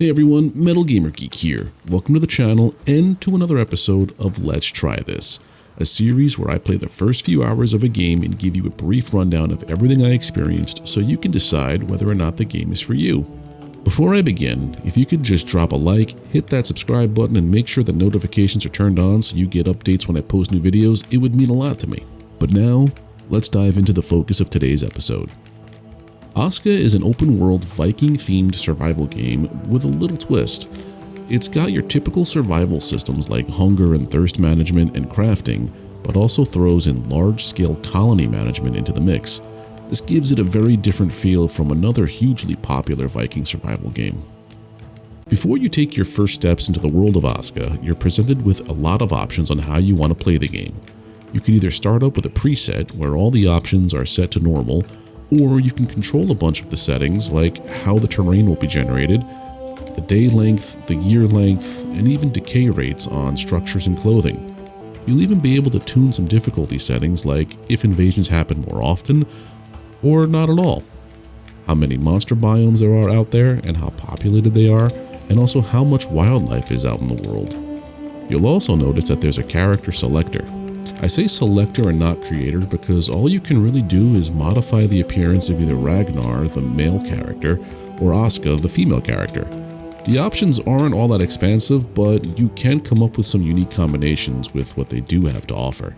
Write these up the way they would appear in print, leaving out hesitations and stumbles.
Hey everyone, Metal Gamer Geek here. Welcome to the channel and to another episode of Let's Try This, a series where I play the first few hours of a game and give you a brief rundown of everything I experienced so you can decide whether or not the game is for you. Before I begin, if you could just drop a like, hit that subscribe button and make sure that notifications are turned on so you get updates when I post new videos, it would mean a lot to me. But now, let's dive into the focus of today's episode. ASKA is an open-world Viking-themed survival game with a little twist. It's got your typical survival systems like hunger and thirst management and crafting, but also throws in large-scale colony management into the mix. This gives it a very different feel from another hugely popular Viking survival game. Before you take your first steps into the world of ASKA, you're presented with a lot of options on how you want to play the game. You can either start up with a preset where all the options are set to normal, or you can control a bunch of the settings like how the terrain will be generated, the day length, the year length, and even decay rates on structures and clothing. You'll even be able to tune some difficulty settings like if invasions happen more often or not at all, how many monster biomes there are out there and how populated they are, and also how much wildlife is out in the world. You'll also notice that there's a character selector. I say selector and not creator because all you can really do is modify the appearance of either Ragnar, the male character, or ASKA, the female character. The options aren't all that expansive, but you can come up with some unique combinations with what they do have to offer.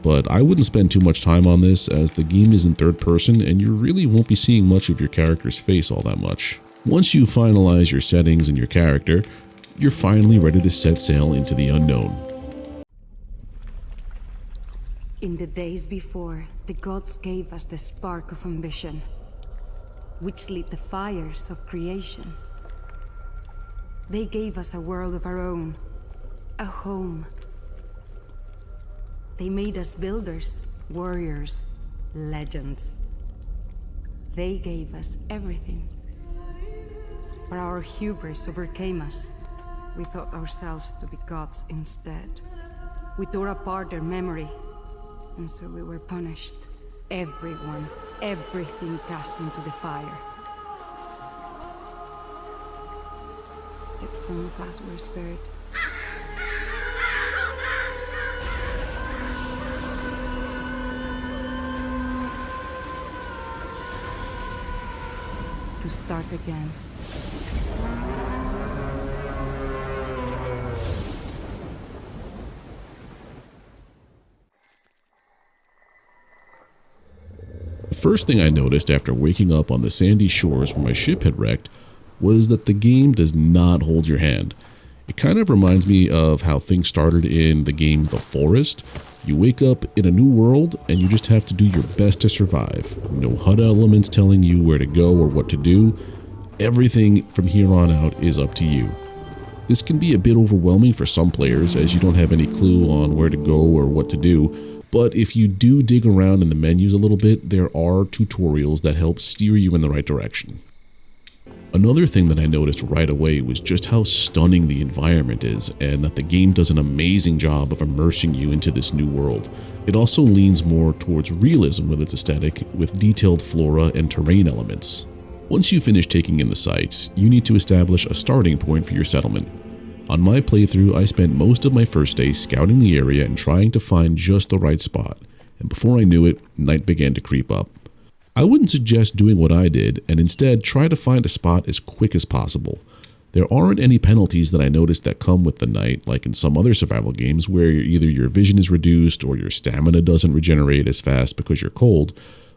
But I wouldn't spend too much time on this as the game is in third person and you really won't be seeing much of your character's face all that much. Once you finalize your settings and your character, you're finally ready to set sail into the unknown. In the days before, the gods gave us the spark of ambition, which lit the fires of creation. They gave us a world of our own, a home. They made us builders, warriors, legends. They gave us everything. But our hubris overcame us. We thought ourselves to be gods instead. We tore apart their memory. And so we were punished. Everyone, everything cast into the fire. Yet some of us were spared. To start again. The first thing I noticed after waking up on the sandy shores where my ship had wrecked was that the game does not hold your hand. It kind of reminds me of how things started in the game The Forest. You wake up in a new world and you just have to do your best to survive. No HUD elements telling you where to go or what to do. Everything from here on out is up to you. This can be a bit overwhelming for some players as you don't have any clue on where to go or what to do. But if you do dig around in the menus a little bit, there are tutorials that help steer you in the right direction. Another thing that I noticed right away was just how stunning the environment is and that the game does an amazing job of immersing you into this new world. It also leans more towards realism with its aesthetic, with detailed flora and terrain elements. Once you finish taking in the sights, you need to establish a starting point for your settlement. On my playthrough, I spent most of my first day scouting the area and trying to find just the right spot, and before I knew it, night began to creep up. I wouldn't suggest doing what I did, and instead try to find a spot as quick as possible. There aren't any penalties that I noticed that come with the night, like in some other survival games where either your vision is reduced or your stamina doesn't regenerate as fast because you're cold,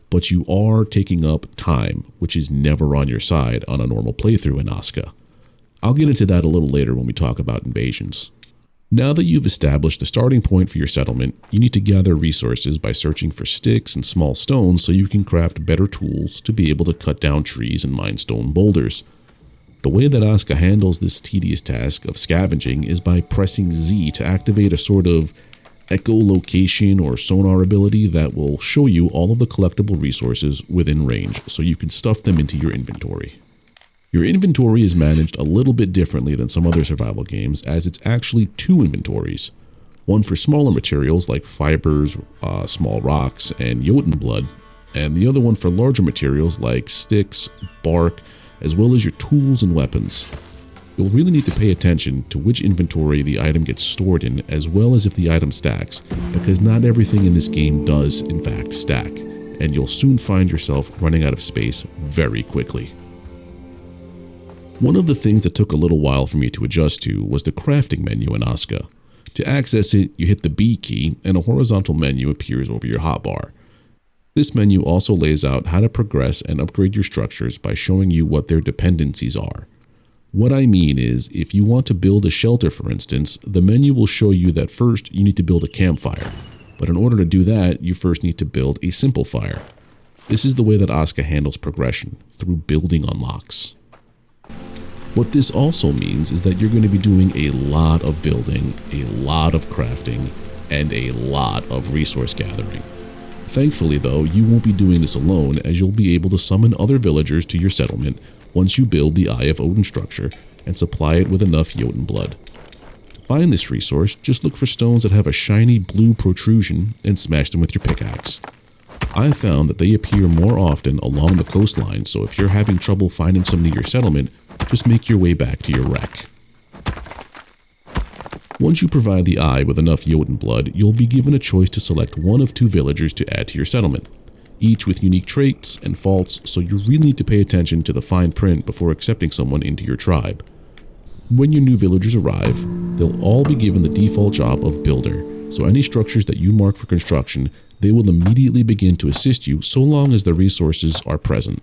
but you are taking up time, which is never on your side on a normal playthrough in ASKA. I'll get into that a little later when we talk about invasions. Now that you've established the starting point for your settlement, you need to gather resources by searching for sticks and small stones so you can craft better tools to be able to cut down trees and mine stone boulders. The way that ASKA handles this tedious task of scavenging is by pressing Z to activate a sort of echolocation or sonar ability that will show you all of the collectible resources within range so you can stuff them into your inventory. Your inventory is managed a little bit differently than some other survival games, as it's actually two inventories. One for smaller materials like fibers, small rocks, and Jotun blood, and the other one for larger materials like sticks, bark, as well as your tools and weapons. You'll really need to pay attention to which inventory the item gets stored in, as well as if the item stacks, because not everything in this game does in fact stack, and you'll soon find yourself running out of space very quickly. One of the things that took a little while for me to adjust to was the crafting menu in ASKA. To access it, you hit the B key and a horizontal menu appears over your hotbar. This menu also lays out how to progress and upgrade your structures by showing you what their dependencies are. What I mean is, if you want to build a shelter for instance, the menu will show you that first you need to build a campfire, but in order to do that, you first need to build a simple fire. This is the way that ASKA handles progression, through building unlocks. What this also means is that you're going to be doing a lot of building, a lot of crafting, and a lot of resource gathering. Thankfully though, you won't be doing this alone, as you'll be able to summon other villagers to your settlement once you build the Eye of Odin structure and supply it with enough Jotun blood. To find this resource, just look for stones that have a shiny blue protrusion and smash them with your pickaxe. I've found that they appear more often along the coastline, so if you're having trouble finding some near your settlement, just make your way back to your wreck. Once you provide the Eye with enough Jotun blood, you'll be given a choice to select one of 2 villagers to add to your settlement, each with unique traits and faults, so you really need to pay attention to the fine print before accepting someone into your tribe. When your new villagers arrive, they'll all be given the default job of builder, so any structures that you mark for construction, they will immediately begin to assist you so long as the resources are present.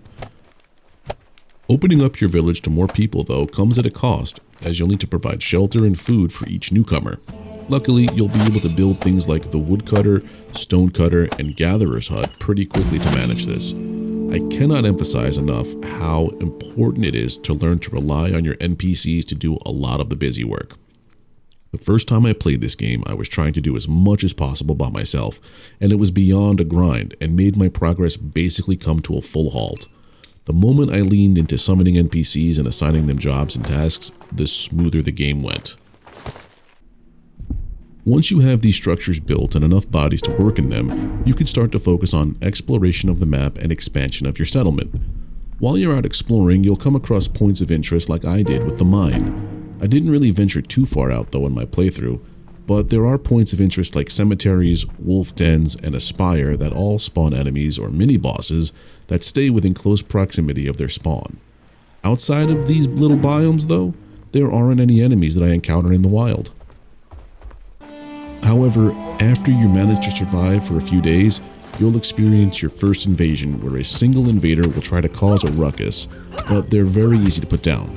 Opening up your village to more people though comes at a cost, as you'll need to provide shelter and food for each newcomer. Luckily, you'll be able to build things like the woodcutter, stonecutter, and gatherer's hut pretty quickly to manage this. I cannot emphasize enough how important it is to learn to rely on your NPCs to do a lot of the busy work. The first time I played this game, I was trying to do as much as possible by myself, and it was beyond a grind and made my progress basically come to a full halt. The moment I leaned into summoning NPCs and assigning them jobs and tasks, the smoother the game went. Once you have these structures built and enough bodies to work in them, you can start to focus on exploration of the map and expansion of your settlement. While you're out exploring, you'll come across points of interest like I did with the mine. I didn't really venture too far out though in my playthrough, but there are points of interest like cemeteries, wolf dens, and a spire that all spawn enemies or mini-bosses that stay within close proximity of their spawn. Outside of these little biomes though, there aren't any enemies that I encounter in the wild. However, after you manage to survive for a few days, you'll experience your first invasion where a single invader will try to cause a ruckus, but they're very easy to put down.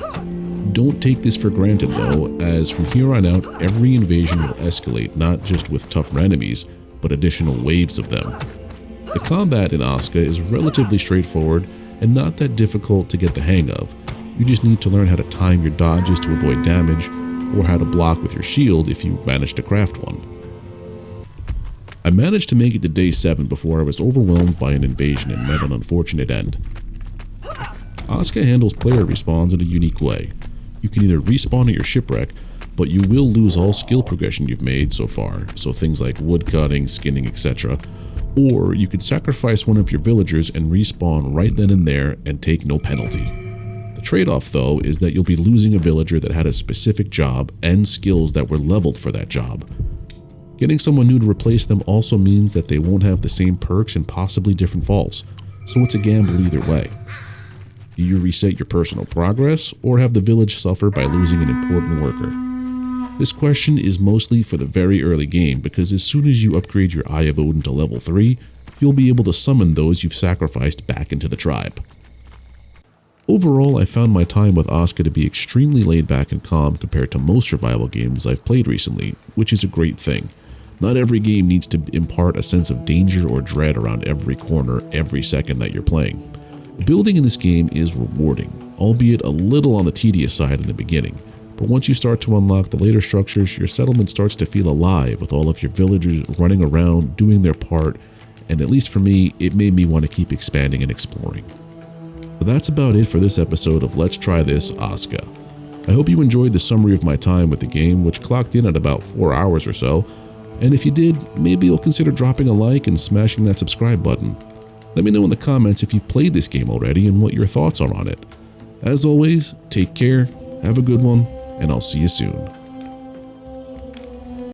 Don't take this for granted though, as from here on out, every invasion will escalate not just with tougher enemies, but additional waves of them. The combat in ASKA is relatively straightforward and not that difficult to get the hang of. You just need to learn how to time your dodges to avoid damage, or how to block with your shield if you manage to craft one. I managed to make it to day 7 before I was overwhelmed by an invasion and met an unfortunate end. ASKA handles player respawns in a unique way. You can either respawn at your shipwreck, but you will lose all skill progression you've made so far, so things like woodcutting, skinning, etc. Or you could sacrifice one of your villagers and respawn right then and there and take no penalty. The trade-off though is that you'll be losing a villager that had a specific job and skills that were leveled for that job. Getting someone new to replace them also means that they won't have the same perks and possibly different faults, so it's a gamble either way. Do you reset your personal progress, or have the village suffer by losing an important worker? This question is mostly for the very early game, because as soon as you upgrade your Eye of Odin to level 3, you'll be able to summon those you've sacrificed back into the tribe. Overall, I found my time with ASKA to be extremely laid back and calm compared to most survival games I've played recently, which is a great thing. Not every game needs to impart a sense of danger or dread around every corner every second that you're playing. Building in this game is rewarding, albeit a little on the tedious side in the beginning, but once you start to unlock the later structures, your settlement starts to feel alive with all of your villagers running around, doing their part, and at least for me, it made me want to keep expanding and exploring. So that's about it for this episode of Let's Try This ASKA. I hope you enjoyed the summary of my time with the game, which clocked in at about 4 hours or so, and if you did, maybe you'll consider dropping a like and smashing that subscribe button. Let me know in the comments if you've played this game already and what your thoughts are on it. As always, take care Have a good one, and I'll see you soon.